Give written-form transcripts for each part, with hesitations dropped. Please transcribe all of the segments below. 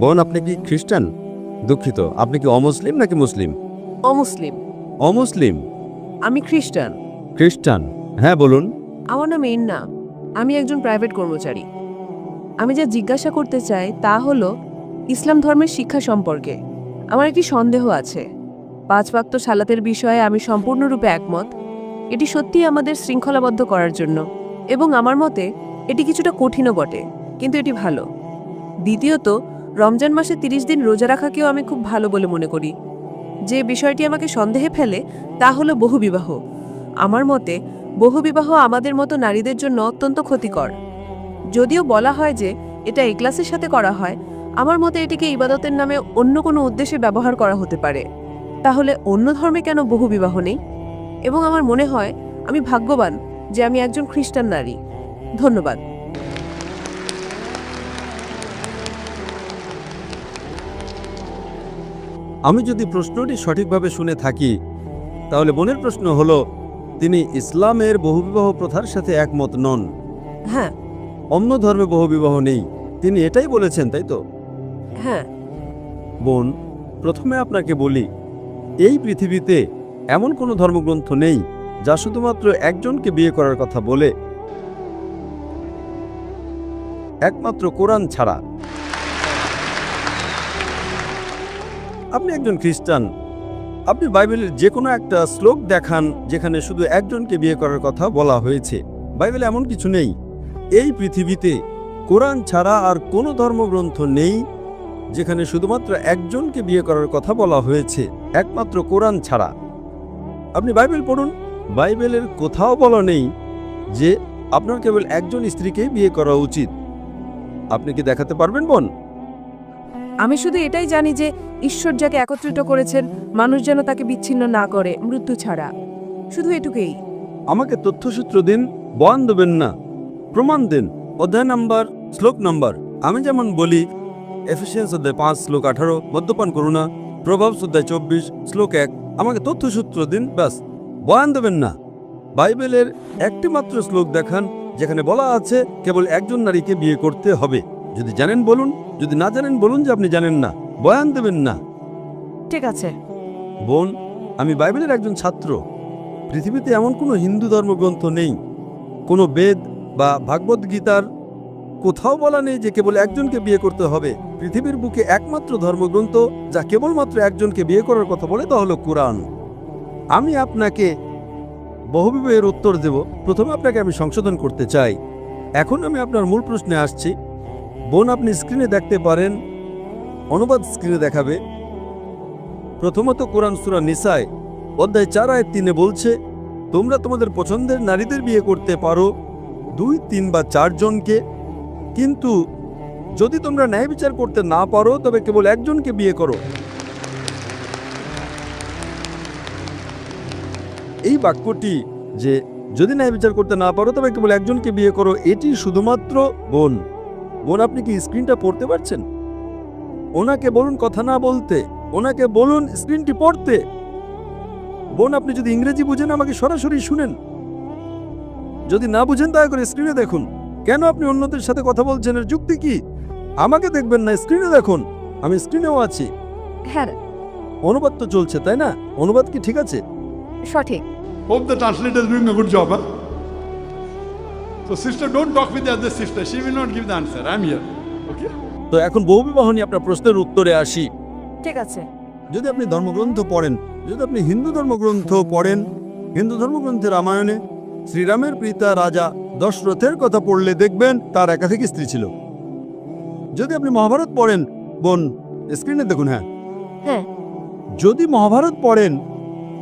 বোন, আপনি কি খ্রিস্টান? দুঃখিত, আপনি কি অমুসলিম নাকি মুসলিম? অমুসলিম। অমুসলিম? আমি খ্রিস্টান। খ্রিস্টান? হ্যাঁ, বলুন। আমার নাম এন্না। আমি একজন প্রাইভেট কর্মচারী। আমি যা জিজ্ঞাসা করতে চাই তা হলো ইসলাম ধর্মের শিক্ষা সম্পর্কে আমার একটি সন্দেহ আছে। 5 ওয়াক্ত সালাতের বিষয়ে আমি সম্পূর্ণরূপে একমত। এটি সত্যিই আমাদের শৃঙ্খলাবদ্ধ করার জন্য, এবং আমার মতে এটি কিছুটা কঠিনও বটে, কিন্তু এটি ভালো। দ্বিতীয়ত, রমজান মাসে 30 দিন রোজা রাখাকেও আমি খুব ভালো বলে মনে করি। যে বিষয়টি আমাকে সন্দেহে ফেলে তা হলো বহুবিবাহ। আমার মতে বহুবিবাহ আমাদের মতো নারীদের জন্য অত্যন্ত ক্ষতিকর। যদিও বলা হয় যে এটা ইখলাসের সাথে করা হয়, আমার মতে এটিকে ইবাদতের নামে অন্য কোনো উদ্দেশ্যে ব্যবহার করা হতে পারে। তাহলে অন্য ধর্মে কেন বহুবিবাহ নেই? এবং আমার মনে হয় আমি ভাগ্যবান যে আমি একজন খ্রিস্টান নারী। ধন্যবাদ। আমি যদি প্রশ্নটি সঠিকভাবে শুনে থাকি, তাহলে বোনের প্রশ্ন হলো, তিনি ইসলামের বহুবিবাহ প্রথার সাথে একমত নন। হ্যাঁ। অন্য ধর্মে বহুবিবাহ নেই, তিনি এটাই বলেছেন, তাই তো? হ্যাঁ। বোন, প্রথমে আপনাকে বলি, এই পৃথিবীতে এমন কোনো ধর্মগ্রন্থ নেই যা শুধুমাত্র একজনকে বিয়ে করার কথা বলে, একমাত্র কোরআন ছাড়া। আপনি একজন খ্রিস্টান, আপনি বাইবেলের যে কোনো একটা শ্লোক দেখান যেখানে শুধু একজনকে বিয়ে করার কথা বলা হয়েছে। বাইবেলে এমন কিছু নেই। এই পৃথিবীতে কোরআন ছাড়া আর কোনো ধর্মগ্রন্থ নেই যেখানে শুধুমাত্র একজনকে বিয়ে করার কথা বলা হয়েছে, একমাত্র কোরআন ছাড়া। আপনি বাইবেল পড়ুন, বাইবেলের কোথাও বলা নেই যে আপনার কেবল একজন স্ত্রীকেই বিয়ে করা উচিত। আপনি কি দেখাতে পারবেন বোন? আমি শুধু এটাই জানি যে ঈশ্বর যাকে একত্রিত করেছেন, মানুষ যেন তাকে বিচ্ছিন্ন না করে মৃত্যু ছাড়া। শুধু এটুকুই। আমাকে তথ্যসূত্র দিন, বয়ান দেবেন না, প্রমাণ দিন, অধ্যায় নাম্বার, শ্লোক নাম্বার। আমি যেমন বলি, এফিসিয়েন্স অধ্যায় 5 শ্লোক 18 মদ্যপান করো না, প্রভাবস অধ্যায় 24 শ্লোক 1। আমাকে তথ্যসূত্র দিন, ব্যাস। বয়ান দেবেন না। বাইবেলের একটি মাত্র শ্লোক দেখান যেখানে বলা আছে কেবল একজন নারীকে বিয়ে করতে হবে। যদি জানেন বলুন, যদি না জানেন বলুন যে আপনি জানেন না। বয়ান দেবেন না। ঠিক আছে। বোন, আমি বাইবেলের একজন ছাত্র। পৃথিবীতে এমন কোনো হিন্দু ধর্মগ্রন্থ নেই, কোনো বেদ বা ভাগবত গীতার কোথাও বলা নেই যে কেবল একজনকে বিয়ে করতে হবে। পৃথিবীর বুকে একমাত্র ধর্মগ্রন্থ যা কেবলমাত্র একজনকে বিয়ে করার কথা বলে তা হলো কোরআন। আমি আপনাকে বহুবিবাহের উত্তর দেব। প্রথমে আপনাকে আমি সংশোধন করতে চাই। এখন আমি আপনার মূল প্রশ্নে আসছি। বোন, আপনি স্ক্রিনে দেখতে পারেন, অনুবাদ স্ক্রিনে দেখাবে। প্রথমত কোরআন সূরা নিসায় অধ্যায় 4 আয়াত 3 বলছে, তোমরা তোমাদের পছন্দের নারীদের বিয়ে করতে পারো 2, 3 বা 4 জনকে, কিন্তু যদি তোমরা ন্যায় বিচার করতে না পারো তবে কেবল একজনকে বিয়ে করো। এই বাক্যটি যে যদি ন্যায় বিচার করতে না পারো তবে কেবল একজনকে বিয়ে করো, এটি শুধুমাত্র বোন। বোন, আপনি কি স্ক্রিনটা পড়তে পারছেন? ওনাকে বলুন কথা না বলতে, ওনাকে বলুন স্ক্রিনটি পড়তে। বোন, আপনি যদি ইংরেজি বুঝেন আমাকে সরাসরি শুনেন, যদি না বুঝেন দয়া করে স্ক্রিনে দেখুন। কেন আপনি অন্যদের সাথে কথা বলছেন, এর যুক্তি কি? আমাকে দেখবেন না, স্ক্রিনে দেখুন। আমি স্ক্রিনেও আছি। হ্যাঁ, অনুবাদ তো চলছে, তাই না? অনুবাদ কি ঠিক আছে? সঠিক। Hope the translator is doing a good job, huh? So sister, don't talk with the other sister. She will not give the answer. I'm here. Okay? তো এখন বহুবিবাহ নিয়ে আপনার প্রশ্নের উত্তরে আসি। ঠিক আছে। যদি আপনি ধর্মগ্রন্থ পড়েন, যদি আপনি হিন্দু ধর্মগ্রন্থ পড়েন, হিন্দু ধর্মগ্রন্থের রামায়ণে শ্রীরামের পিতা রাজা দশরথের কথা পড়লে দেখবেন তার একাধিক স্ত্রী ছিল। যদি আপনি মহাভারত পড়েন, বোন স্ক্রিনে দেখুন, হ্যাঁ, হ্যাঁ। যদি মহাভারত পড়েন,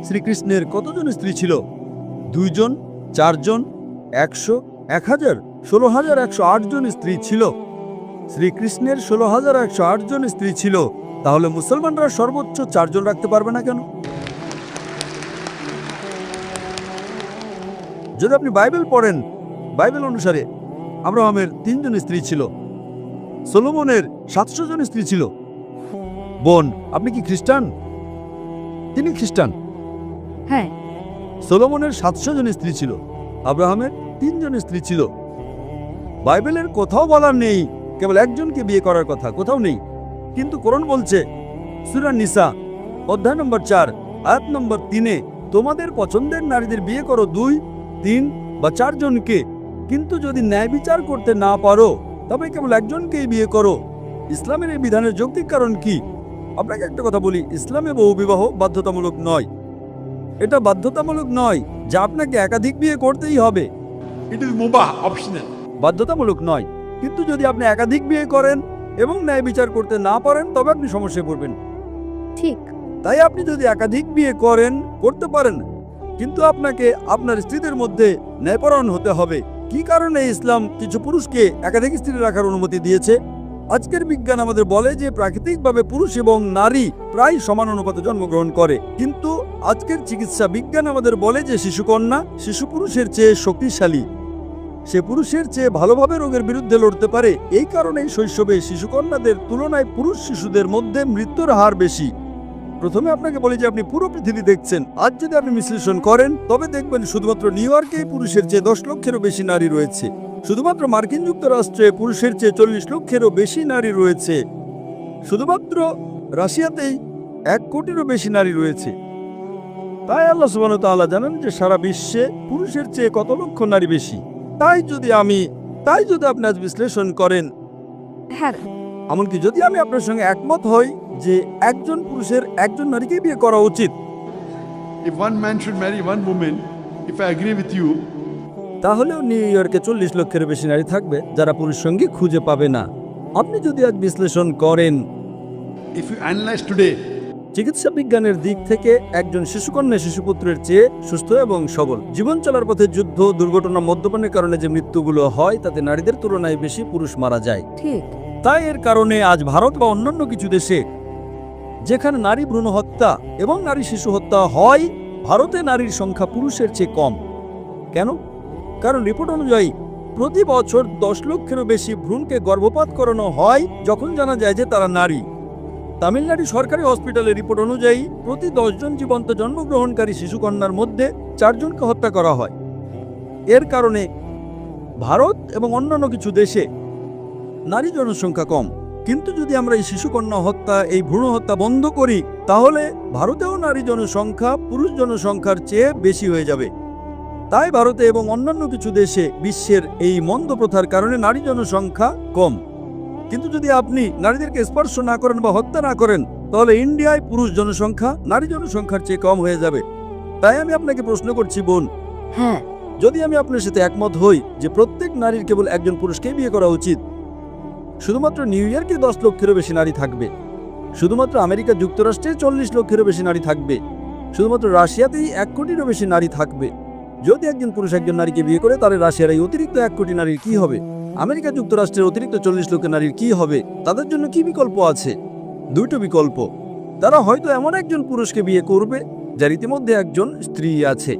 শ্রীকৃষ্ণের কতজন স্ত্রী ছিল? 2 জন, 4 জন, 100, 1000, 16,108 জন স্ত্রী ছিল। শ্রীকৃষ্ণের 16,108 জন স্ত্রী ছিল, তাহলে মুসলমানরা সর্বোচ্চ 4 জন রাখতে পারবে না কেন? যদি আপনি বাইবেল পড়েন, বাইবেল অনুসারে আব্রাহামের 3 জন স্ত্রী ছিল, সলোমনের 700 জন স্ত্রী ছিল। বোন, আপনি কি খ্রিস্টান? তিনি খ্রিস্টান। হ্যাঁ। সলোমনের 700 জন স্ত্রী ছিল, আব্রাহামের 3 জন স্ত্রী ছিল। বাইবেলের কোথাও বলা নেই কেবল একজনকে বিয়ে করার কথা, কোথাও নেই। কিন্তু কোরআন বলছে সূরা নিসা অধ্যায় নম্বর 4 আয়াত নম্বর 3-এ তোমাদের পছন্দের নারীদের বিয়ে করো 2, 3 বা 4 জনকে, কিন্তু যদি ন্যায় বিচার করতে না পারো তবে কেবল একজনকেই বিয়ে করো। ইসলামের এই বিধানের যৌক্তিক কারণ কি? আপনাকে একটা কথা বলি, ইসলামে বহু বিবাহ বাধ্যতামূলক নয়। এটা বাধ্যতামূলক নয় যে আপনাকে একাধিক বিয়ে করতেই হবে, It is mubah, optional. বাধ্যতামূলক নয়। কিন্তু যদি আপনি একাধিক বিয়ে করেন এবং ন্যায় বিচার করতে না পারেন তবে আপনি সমস্যায় পড়বেন। ঠিক। তাই আপনি যদি একাধিক বিয়ে করতে পারেন, কিন্তু আপনাকে আপনার স্ত্রীদের মধ্যে ন্যায়পরায়ণ হতে হবে। কি কারণে ইসলাম কিছু পুরুষকে একাধিক স্ত্রী রাখার অনুমতি দিয়েছে? আজকের বিজ্ঞান আমাদের বলে যে প্রাকৃতিকভাবে পুরুষ এবং নারী প্রায় সমান অনুপাতে জন্মগ্রহণ করে, কিন্তু আজকের চিকিৎসা বিজ্ঞান আমাদের বলে যে শিশু পুরুষের চেয়ে শক্তিশালী, সে পুরুষের চেয়ে ভালোভাবে রোগের বিরুদ্ধে লড়তে পারে। এই কারণেই শৈশবে শিশুকন্যাদের তুলনায় পুরুষ শিশুদের মধ্যে মৃত্যুর হার বেশি। প্রথমে আপনাকে বলি যে আপনি পুরো পৃথিবী দেখছেন, আজ যদি আপনি বিশ্লেষণ করেন তবে দেখবেন শুধুমাত্র নিউ ইয়র্কে পুরুষের চেয়ে 10 লক্ষেরও বেশি নারী রয়েছে। শুধুমাত্র মার্কিন যুক্তরাষ্ট্রে পুরুষের চেয়ে 40 লক্ষেরও বেশি নারী রয়েছে। শুধুমাত্র রাশিয়াতেই 1 কোটিরও বেশি নারী রয়েছে। তাই আল্লাহ সুবহানাহু ওয়া তাআলা জানেন যে সারা বিশ্বে পুরুষের চেয়ে কত লক্ষ নারী বেশি। তাই যদি আপনি আজ বিশ্লেষণ করেন, হ্যাঁ, এমনকি যদি আমি আপনার সঙ্গে একমত হই যে একজন পুরুষের একজন নারীকে বিয়ে করা উচিত, If one man should marry one woman, if I agree with you, তাহলেও নিউ ইয়র্কে 40 লক্ষের বেশি নারী থাকবে যারা পুরুষ সঙ্গী খুঁজে পাবে না। আপনি যদি আজ বিশ্লেষণ করেন, if you analyze today, চিকিৎসা বিজ্ঞানের দিক থেকে একজন শিশুকন্যা শিশুপুত্রের চেয়ে সুস্থ এবং সবল। জীবন চলার পথে যুদ্ধ, দুর্ঘটনা, মদ্যপানের কারণে যে মৃত্যুগুলো হয় তাতে নারীদের তুলনায় বেশি পুরুষ মারা যায়। ঠিক। তাই এর কারণে আজ ভারত বা অন্যান্য কিছু দেশে যেখানে নারী ভ্রূণ হত্যা এবং নারী শিশু হত্যা হয়, ভারতে নারীর সংখ্যা পুরুষের চেয়ে কম। কেন? কারণ রিপোর্ট অনুযায়ী প্রতি বছর 10 লক্ষেরও বেশি ভ্রূণকে গর্ভপাত করানো হয় যখন জানা যায় যে তারা নারী। তামিলনাড়ু সরকারি হসপিটালের রিপোর্ট অনুযায়ী প্রতি 10 জন জীবন্ত জন্মগ্রহণকারী শিশুকন্যার মধ্যে 4 জনকে হত্যা করা হয়। এর কারণে ভারত এবং অন্যান্য কিছু দেশে নারী জনসংখ্যা কম। কিন্তু যদি আমরা এই শিশুকন্যা হত্যা, এই ভ্রূণ হত্যা বন্ধ করি, তাহলে ভারতেও নারী জনসংখ্যা পুরুষ জনসংখ্যার চেয়ে বেশি হয়ে যাবে। তাই ভারতে এবং অন্যান্য কিছু দেশে বিশ্বের এই মন্দ প্রথার কারণে নারী জনসংখ্যা কম। কিন্তু যদি আপনি নারীদেরকে স্পর্শ না করেন বা হত্যা না করেন, তাহলে ইন্ডিয়ায় পুরুষ জনসংখ্যা নারী জনসংখ্যার চেয়ে কম হয়ে যাবে। তাই আমি আপনাকে প্রশ্ন করছি বোন, হ্যাঁ, যদি আমি আপনার সাথে একমত হই যে প্রত্যেক নারীর কেবল একজন পুরুষকে বিয়ে করা উচিত, শুধুমাত্র নিউ ইয়র্কে 10 লক্ষেরও বেশি নারী থাকবে, শুধুমাত্র আমেরিকা যুক্তরাষ্ট্রে 40 লক্ষেরও বেশি নারী থাকবে, শুধুমাত্র রাশিয়াতেই 1 কোটিরও বেশি নারী থাকবে। যদি একজন পুরুষ একজন নারীকে বিয়ে করে, তাহলে রাশিয়ার এই অতিরিক্ত 1 কোটি নারীর কি হবে? আমেরিকা যুক্তরাষ্ট্রের অতিরিক্ত 40 লক্ষ নারীর কি হবে? তাদের জন্য কি বিকল্প আছে? 2টো বিকল্প। তারা হয়তো এমন একজন পুরুষকে বিয়ে করবে যার ইতিমধ্যে একজন স্ত্রী আছে,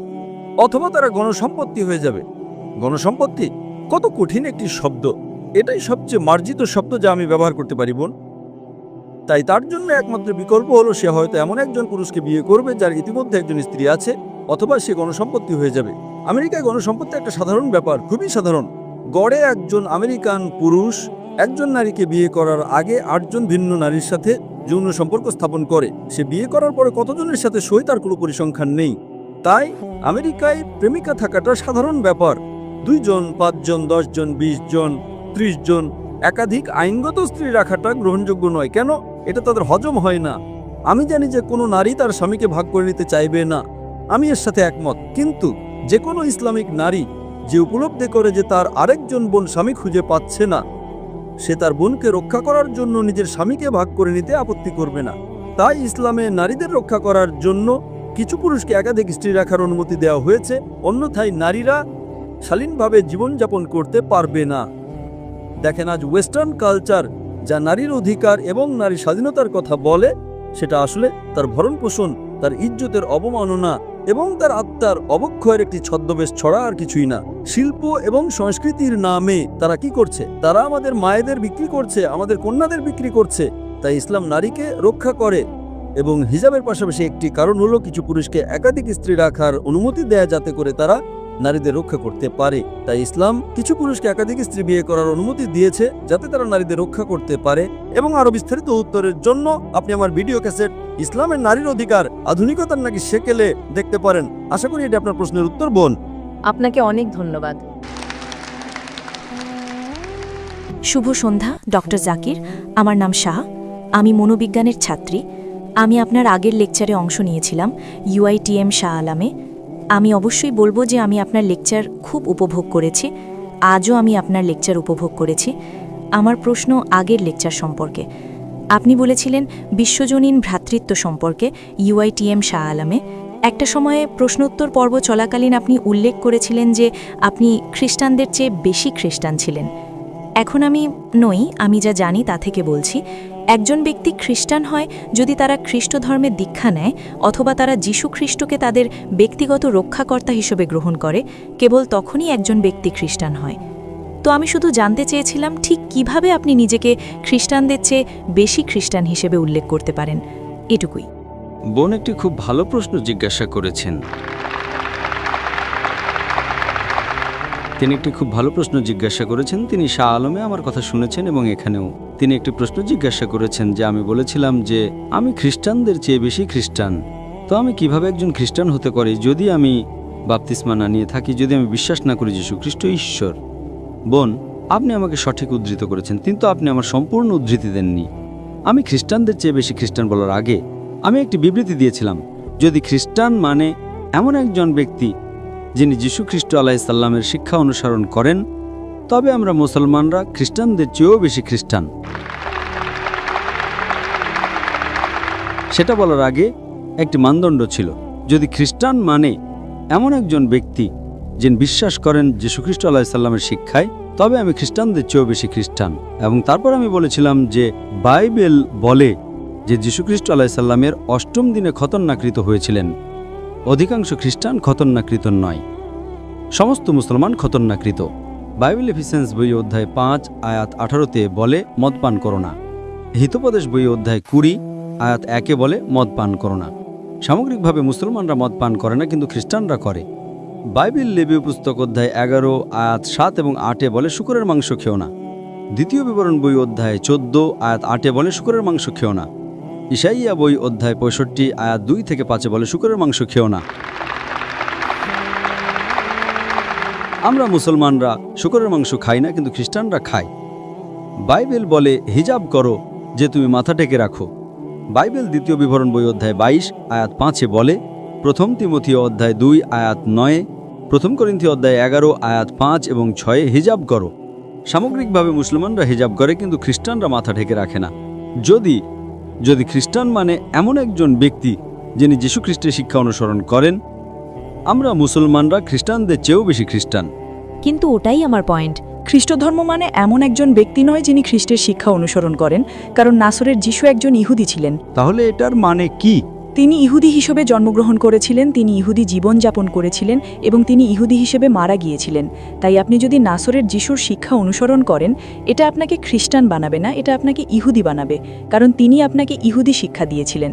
অথবা তারা গণসম্পত্তি হয়ে যাবে। গণসম্পত্তি কত কঠিন একটি শব্দ, এটাই সবচেয়ে মার্জিত শব্দ যা আমি ব্যবহার করতে পারি বোন। তাই তার জন্য একমাত্র বিকল্প হলো সে হয়তো এমন একজন পুরুষকে বিয়ে করবে যার ইতিমধ্যে একজন স্ত্রী আছে, অথবা সে গণসম্পত্তি হয়ে যাবে। আমেরিকায় গণসম্পত্তি একটা সাধারণ ব্যাপার, খুবই সাধারণ। গড়ে একজন আমেরিকান পুরুষ একজন নারীকে বিয়ে করার আগে 8 জন ভিন্ন নারীর সাথে যৌন সম্পর্ক স্থাপন করে। সে বিয়ে করার পরে কতজনের সাথে সই তার কোনো পরিসংখ্যান নেই। তাই আমেরিকায় প্রেমিকা থাকাটা সাধারণ ব্যাপার। 2 জন, 5 জন, 10 জন, 20 জন, 30 জন, একাধিক আইনগত স্ত্রী রাখাটা গ্রহণযোগ্য নয়। কেন? এটা তাদের হজম হয় না। আমি জানি যে কোনো নারী তার স্বামীকে ভাগ করে নিতে চাইবে না, আমি এর সাথে একমত। কিন্তু যে কোনো ইসলামিক নারী যে উপলব্ধি করে যে তার আরেকজন বোন স্বামী খুঁজে পাচ্ছে না, সে তার বোনকে রক্ষা করার জন্য নিজের স্বামীকে ভাগ করে নিতে আপত্তি করবে না। তাই ইসলামে নারীদের রক্ষা করার জন্য কিছু পুরুষকে একাধিক স্ত্রী রাখার অনুমতি দেওয়া হয়েছে, অন্যথায় নারীরা শালীনভাবে জীবনযাপন করতে পারবে না। দেখেন, আজ ওয়েস্টার্ন কালচার যা নারীর অধিকার এবং নারী স্বাধীনতার কথা বলে, সেটা আসলে তার ভরণ পোষণ, তার ইজ্জতের অবমাননা এবং তার আত্মার অবক্ষয়ের একটি ছদ্মবেশ ছড়া, আর কিছুই না। শিল্প এবং সংস্কৃতির নামে তারা কি করছে? তারা আমাদের মায়েদের বিক্রি করছে, আমাদের কন্যাদের বিক্রি করছে। তাই ইসলাম নারীকে রক্ষা করে এবং হিজাবের পাশাপাশি একটি কারণ হলো কিছু পুরুষকে একাধিক স্ত্রী রাখার অনুমতি দেয়া, যাতে করে তারা নারীদের রক্ষা করতে পারে। তাই ইসলাম কিছু পুরুষকে একাধিক স্ত্রী বিয়ে করার অনুমতি দিয়েছে যাতে তারা নারীদের রক্ষা করতে পারে। এবং আরো বিস্তারিত উত্তরের জন্য আপনি আমার ভিডিও ক্যাসেট ইসলামের নারীর অধিকার আধুনিকতার নাকি সেকেলে দেখতে পারেন। আশা করি এটা আপনার প্রশ্নের উত্তর, বোন। আপনাকে অনেক ধন্যবাদ। শুভ সন্ধ্যা ডক্টর জাকির। আমার নাম শাহ, আমি মনোবিজ্ঞানের ছাত্রী। আমি আপনার আগের লেকচারে অংশ নিয়েছিলাম UITM শাহ আলামে। আমি অবশ্যই বলবো যে আমি আপনার লেকচার খুব উপভোগ করেছি। আজও আমি আপনার লেকচার উপভোগ করেছি। আমার প্রশ্ন আগের লেকচার সম্পর্কে। আপনি বলেছিলেন বিশ্বজনীন ভ্রাতৃত্ব সম্পর্কে UITM শাহ আলামে। একটা সময়ে প্রশ্নোত্তর পর্ব চলাকালীন আপনি উল্লেখ করেছিলেন যে আপনি খ্রিস্টানদের চেয়ে বেশি খ্রিস্টান ছিলেন। এখন আমি নই, আমি যা জানি তা থেকে বলছি, একজন ব্যক্তি খ্রিস্টান হয় যদি তারা খ্রিস্ট ধর্মের দীক্ষা নেয় অথবা তারা যীশু খ্রিস্টকে তাদের ব্যক্তিগত রক্ষাকর্তা হিসেবে গ্রহণ করে, কেবল তখনই একজন ব্যক্তি খ্রিস্টান হয়। তো আমি শুধু জানতে চেয়েছিলাম ঠিক কিভাবে আপনি নিজেকে খ্রিস্টানদের চেয়ে বেশি খ্রিস্টান হিসেবে উল্লেখ করতে পারেন, এটুকুই। বোন একটি খুব ভালো প্রশ্ন জিজ্ঞাসা করেছেন। তিনি একটি খুব ভালো প্রশ্ন জিজ্ঞাসা করেছেন। তিনি শাহ আলমে আমার কথা শুনেছেন এবং এখানেও তিনি একটি প্রশ্ন জিজ্ঞাসা করেছেন যে আমি বলেছিলাম যে আমি খ্রিস্টানদের চেয়ে বেশি খ্রিস্টান। তো আমি কিভাবে একজন খ্রিস্টান হতে পারি যদি আমি বাপ্তিস্মা না নিয়ে থাকি, যদি আমি বিশ্বাস না করি যীশু খ্রিস্ট ঈশ্বর? বোন, আপনি আমাকে সঠিক উদ্ধৃত করেছেন, কিন্তু আপনি আমার সম্পূর্ণ উদ্ধৃতি দেননি। আমি খ্রিস্টানদের চেয়ে বেশি খ্রিস্টান বলার আগে আমি একটি বিবৃতি দিয়েছিলাম, যদি খ্রিস্টান মানে এমন একজন ব্যক্তি যিনি যীশু খ্রিস্ট আলাইহিসসালামের শিক্ষা অনুসরণ করেন, তবে আমরা মুসলমানরা খ্রিস্টানদের চেয়েও বেশি খ্রিস্টান। সেটা বলার আগে একটি মানদণ্ড ছিল, যদি খ্রিস্টান মানে এমন একজন ব্যক্তি যিনি বিশ্বাস করেন যীশু খ্রিস্ট আলাইহিসসালামের শিক্ষায়, তবে আমি খ্রিস্টানদের চেয়েও বেশি খ্রিস্টান। এবং তারপর আমি বলেছিলাম যে বাইবেল বলে যে যীশু খ্রিস্ট আলাইহিসসালামের ৮ম দিনে খতনাকৃত হয়েছিলেন। অধিকাংশ খ্রিস্টান খতনাকৃত নয়, সমস্ত মুসলমান খতনাকৃত। বাইবেল এফিসিয়েন্স বই অধ্যায় 5 আয়াত 18-তে বলে মদ পান করো না। হিতোপদেশ বই অধ্যায় 20 আয়াত 1-এ বলে মদ পান করো না। সামগ্রিকভাবে মুসলমানরা মদ পান করে না, কিন্তু খ্রিস্টানরা করে। বাইবেল লেবীয় পুস্তক অধ্যায় 11 আয়াত 7 এবং 8-এ বলে শূকরের মাংস খেও না। দ্বিতীয় বিবরণ বই অধ্যায় 14 আয়াত 8-এ বলে শূকরের মাংস খেও না। ইসাইয়া বই অধ্যায় 65 আয়াত 2 থেকে 5-এ বলে শূকরের মাংস খেও না। আমরা মুসলমানরা শূকরের মাংস খাই না, কিন্তু খ্রিস্টানরা খায়। বাইবেল বলে হিজাব করো, যে তুমি মাথা ঢেকে রাখো। বাইবেল দ্বিতীয় বিবরণ বই অধ্যায় 22 আয়াত 5-এ বলে, প্রথম তিমথিও অধ্যায় 2 আয়াত 9, প্রথম করিন্থীয় অধ্যায় 11 আয়াত 5 এবং 6-এ হিজাব করো। সামগ্রিকভাবে মুসলমানরা হিজাব করে, কিন্তু খ্রিস্টানরা মাথা ঢেকে রাখে না। যদি খ্রিস্টান মানে এমন একজন ব্যক্তি যিনি যীশু খ্রিস্টের শিক্ষা অনুসরণ করেন, আমরা মুসলমানরা খ্রিস্টানদের চেয়েও বেশি খ্রিস্টান। কিন্তু ওটাই আমার পয়েন্ট। খ্রিস্ট ধর্ম মানে এমন একজন ব্যক্তি নয় যিনি খ্রিস্টের শিক্ষা অনুসরণ করেন, কারণ নাসরের যিশু একজন ইহুদি ছিলেন। তাহলে এটার মানে কি? তিনি ইহুদি হিসেবে জন্মগ্রহণ করেছিলেন, তিনি ইহুদি জীবনযাপন করেছিলেন এবং তিনি ইহুদি হিসেবে মারা গিয়েছিলেন। তাই আপনি যদি নাসরের যিশুর শিক্ষা অনুসরণ করেন, এটা আপনাকে খ্রিস্টান বানাবে না, এটা আপনাকে ইহুদি বানাবে, কারণ তিনি আপনাকে ইহুদি শিক্ষা দিয়েছিলেন।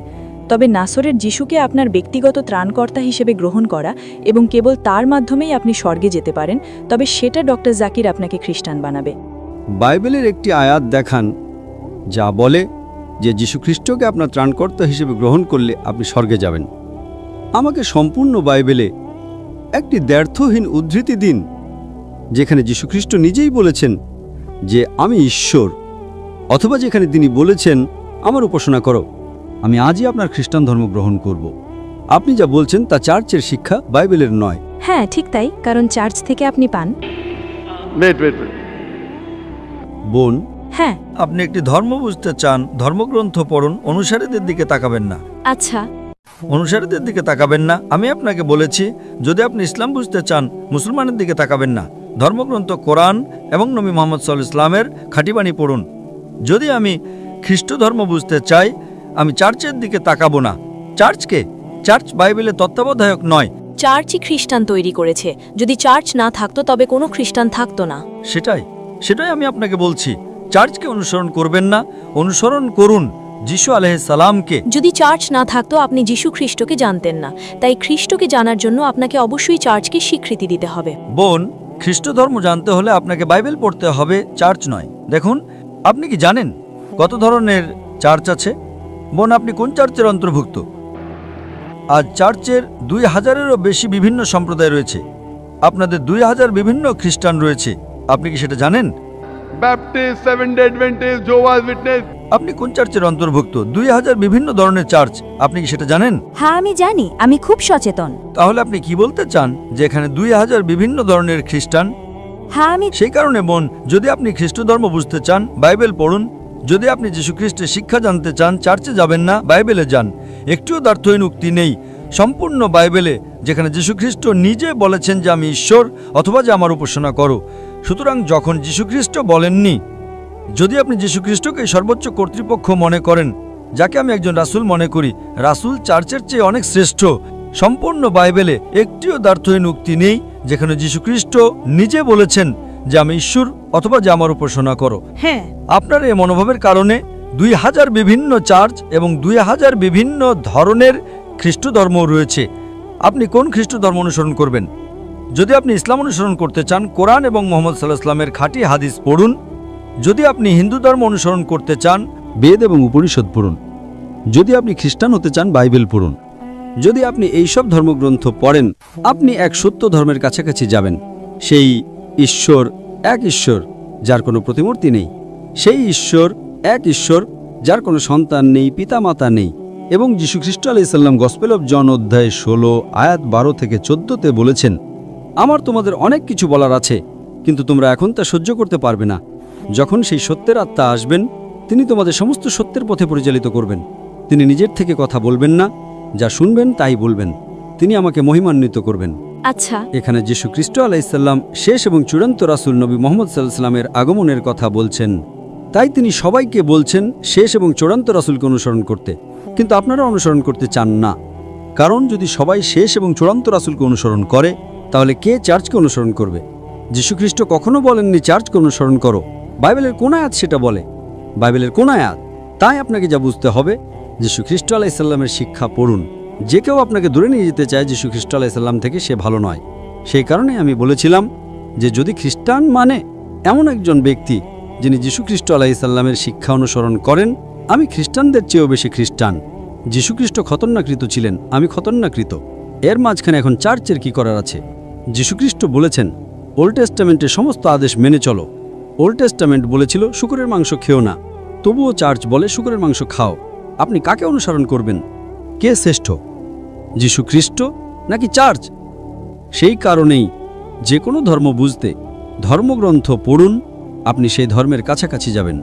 তবে নাসরের যিশুকে আপনার ব্যক্তিগত ত্রাণকর্তা হিসেবে গ্রহণ করা এবং কেবল তার মাধ্যমেই আপনি স্বর্গে যেতে পারেন, তবে সেটা ডক্টর জাকির আপনাকে খ্রিস্টান বানাবে। বাইবেলের একটি আয়াত দেখান যা বলে যে যীশু খ্রিস্টকে আপনার ত্রাণকর্তা হিসেবে গ্রহণ করলে আপনি স্বর্গে যাবেন। আমাকে সম্পূর্ণ বাইবেলে একটি দ্ব্যর্থহীন উদ্ধৃতি দিন যেখানে যীশু খ্রিস্ট নিজেই বলেছেন যে আমি ঈশ্বর, অথবা যেখানে তিনি বলেছেন আমার উপাসনা করো, আমি আজই আপনার খ্রিস্টান ধর্ম গ্রহণ করব। আপনি যা বলছেন তা চার্চের শিক্ষা, বাইবেলের নয়। হ্যাঁ, ঠিক তাই, কারণ চার্চ থেকে আপনি পান। বোন, হ্যাঁ। আপনি একটি ধর্ম বুঝতে চান, ধর্মগ্রন্থ পড়ুন, অনুসারীদের দিকে তাকাবেন না। আচ্ছা, অনুসারীদের দিকে তাকাবেন না। আমি আপনাকে বলেছি, যদি আপনি ইসলাম বুঝতে চান, মুসলমানের দিকে তাকাবেন না। ধর্মগ্রন্থ কোরআন এবং নবী মুহাম্মদ সাল্লাল্লাহু আলাইহি ওয়াসাল্লামের খাঁটিবাণী পড়ুন। যদি আমি খ্রিস্ট ধর্ম বুঝতে চাই, আমি চার্চের দিকে তাকাবো না। চার্চ বাইবেলের তত্ত্বাবধায়ক নয়। চার্চই খ্রিস্টান তৈরি করেছে। যদি চার্চ না থাকতো তবে কোনো খ্রিস্টান থাকতো না। সেটাই আমি আপনাকে বলছি। চার্চকে অনুসরণ করবেন না, অনুসরণ করুন যিশু আলাইহিসসালামকে। যদি চার্চ না থাকতো আপনি যীশু খ্রিস্টকে জানতেন না, তাই খ্রিস্টকে জানার জন্য আপনাকে অবশ্যই চার্চকে স্বীকৃতি দিতে হবে। বোন, খ্রিস্ট ধর্ম জানতে হলে আপনাকে বাইবেল পড়তে হবে, চার্চ নয়। দেখুন, আপনি কি জানেন কত ধরনের চার্চ আছে? বোন, আপনি কোন চার্চের অন্তর্ভুক্ত? আজ চার্চের 2000-এরও বেশি বিভিন্ন সম্প্রদায় রয়েছে। আপনাদের 2000 বিভিন্ন খ্রিস্টান রয়েছে। আপনি কি সেটা জানেন? Baptist, Seventh-day Adventist, Jehovah's Witness. আপনি কোন চার্চের অন্তর্ভুক্ত? 2000 বিভিন্ন ধরনের চার্চ। আপনি কি সেটা জানেন? হ্যাঁ আমি জানি, আমি খুব সচেতন। তাহলে আপনি কি বলতে চান যে এখানে 2000 বিভিন্ন ধরনের খ্রিস্টান? হ্যাঁ আমি সেই কারণে বোন, যদি আপনি খ্রিস্ট ধর্ম বুঝতে চান, বাইবেল পড়ুন। যদি আপনি যীশু খ্রিস্টের শিক্ষা জানতে চান, চার্চে যাবেন না, বাইবেলে যান। একটুও দ্ব্যর্থহীন উক্তি নেই সম্পূর্ণ বাইবেলে, যেখানে যীশু খ্রিস্ট নিজে বলেছেন যে আমি ঈশ্বর, অথবা যে আমার উপাসনা করো। সুতরাং যখন যীশু খ্রিস্ট বলেননি, যদি আপনি যীশু খ্রিস্টকে সর্বোচ্চ কর্তৃপক্ষ মনে করেন, যাকে আমি একজন রাসূল মনে করি, রাসূল চার্চের চেয়ে অনেক শ্রেষ্ঠ। সম্পূর্ণ বাইবেলে একটিও দ্ব্যর্থহীন উক্তি নেই যেখানে যীশু খ্রিস্ট নিজে বলেছেন যে আমি ঈশ্বর, অথবা যে আমার উপাসনা করো। হ্যাঁ আপনার এই মনোভাবের কারণে 2000 বিভিন্ন চার্চ এবং 2000 বিভিন্ন ধরনের খ্রিস্ট ধর্ম রয়েছে। আপনি কোন খ্রিস্ট ধর্ম অনুসরণ করবেন? যদি আপনি ইসলাম অনুসরণ করতে চান, কোরআন এবং মুহাম্মদ সাল্লাল্লাহু আলাইহি ওয়াসাল্লামের খাঁটি হাদিস পড়ুন। যদি আপনি হিন্দু ধর্ম অনুসরণ করতে চান, বেদ এবং উপনিষদ পড়ুন। যদি আপনি খ্রিস্টান হতে চান, বাইবেল পড়ুন। যদি আপনি এইসব ধর্মগ্রন্থ পড়েন, আপনি এক সত্য ধর্মের কাছাকাছি যাবেন। সেই ঈশ্বর এক ঈশ্বর, যার কোনো প্রতিমূর্তি নেই। সেই ঈশ্বর এক ঈশ্বর, যার কোনো সন্তান নেই, পিতামাতা নেই। এবং যীশু খ্রিস্ট আলাইহিস সালাম গসপেল অফ জন অধ্যায় 16 আয়াত 12 থেকে 14-তে বলেছেন, আমার তোমাদের অনেক কিছু বলার আছে, কিন্তু তোমরা এখন তা সহ্য করতে পারবে না। যখন সেই সত্যের আত্মা আসবেন, তিনি তোমাদের সমস্ত সত্যের পথে পরিচালিত করবেন। তিনি নিজের থেকে কথা বলবেন না, যা শুনবেন তাই বলবেন। তিনি আমাকে মহিমান্বিত করবেন। আচ্ছা, এখানে যীশু খ্রিস্ট আলাইহিস সালাম শেষ এবং চূড়ান্ত রাসূল নবী মুহাম্মদ সাল্লাল্লাহু আলাইহি ওয়াসাল্লামের আগমনের কথা বলছেন। তাই তিনি সবাইকে বলছেন শেষ এবং চূড়ান্ত রাসূলকে অনুসরণ করতে, কিন্তু আপনারা অনুসরণ করতে চান না। কারণ যদি সবাই শেষ এবং চূড়ান্ত রাসূলকে অনুসরণ করে, তাহলে কে চার্চকে অনুসরণ করবে? যীশু খ্রিস্ট কখনো বলেননি চার্চকে অনুসরণ করো। বাইবেলের কোন আয়াত সেটা বলে? বাইবেলের কোন আয়াত? তাই আপনাকে যা বুঝতে হবে, যীশু খ্রিস্ট আলাইহিস সালামের শিক্ষা পড়ুন। যে কেউ আপনাকে দূরে নিয়ে যেতে চায় যীশু খ্রিস্ট আলাইহিস সালাম থেকে, সে ভালো নয়। সেই কারণে আমি বলেছিলাম যে যদি খ্রিস্টান মানে এমন একজন ব্যক্তি যিনি যীশু খ্রিস্ট আলাইহিস সালামের শিক্ষা অনুসরণ করেন, আমি খ্রিস্টানদের চেয়েও বেশি খ্রিস্টান। যীশু খ্রিস্ট খতনাকৃত ছিলেন, আমি খতনাকৃত। এর মাঝখানে এখন চার্চের কি করার আছে? যীশু খ্রিস্ট বলেছেন ওল্ড টেস্টামেন্টের সমস্ত আদেশ মেনে চলো। ওল্ড টেস্টামেন্ট বলেছিল শূকরের মাংস খেও না, তবুও চার্চ বলে শূকরের মাংস খাও। আপনি কাকে অনুসরণ করবেন? কে শ্রেষ্ঠ, যীশু খ্রিস্ট নাকি চার্চ? সেই কারণেই যে কোনো ধর্ম বুঝতে ধর্মগ্রন্থ পড়ুন, আপনি সেই ধর্মের কাছাকাছি যাবেন।